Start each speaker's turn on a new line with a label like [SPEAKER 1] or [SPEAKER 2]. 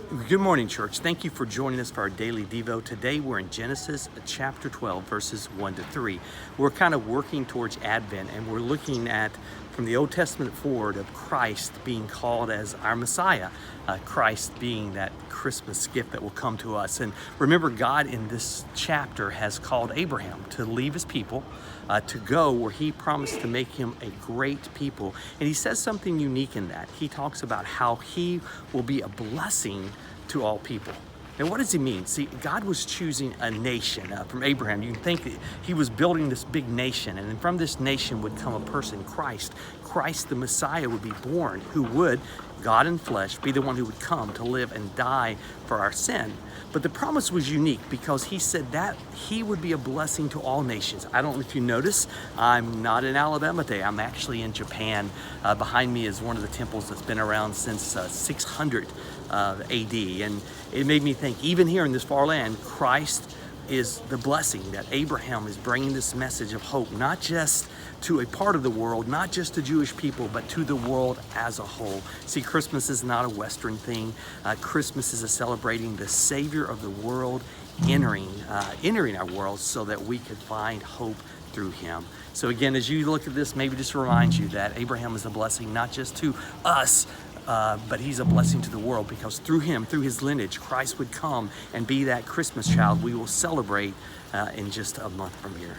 [SPEAKER 1] Good morning, church. Thank you for joining us for our daily Devo. Today we're in Genesis chapter 12, verses 1 to 3. We're kind of working towards Advent, and we're looking at, from the Old Testament forward, of Christ being called as our Messiah, Christ being that Christmas gift that will come to us. And remember, God in this chapter has called Abraham to leave his people, to go where he promised to make him a great people. And he says something unique in that. He talks about how he will be a blessing to all people. And what does he mean? See, God was choosing a nation from Abraham. You can think that he was building this big nation, and from this nation would come a person, Christ. Christ, the Messiah, would be born, who would, God in flesh, be the one who would come to live and die for our sin. But the promise was unique because he said that he would be a blessing to all nations. I don't know if you notice, I'm not in Alabama today. I'm actually in Japan. Behind me is one of the temples that's been around since 600 AD. And it made me think, even here in this far land, Christ is the blessing that Abraham is bringing this message of hope, not just to a part of the world, not just to Jewish people, but to the world as a whole. See, Christmas is not a Western thing. Christmas is a celebrating the Savior of the world entering our world so that we could find hope through him. So again, as you look at this, maybe just reminds you that Abraham is a blessing not just to us, but he's a blessing to the world, because through him, through his lineage, Christ would come and be that Christmas child we will celebrate in just a month from here.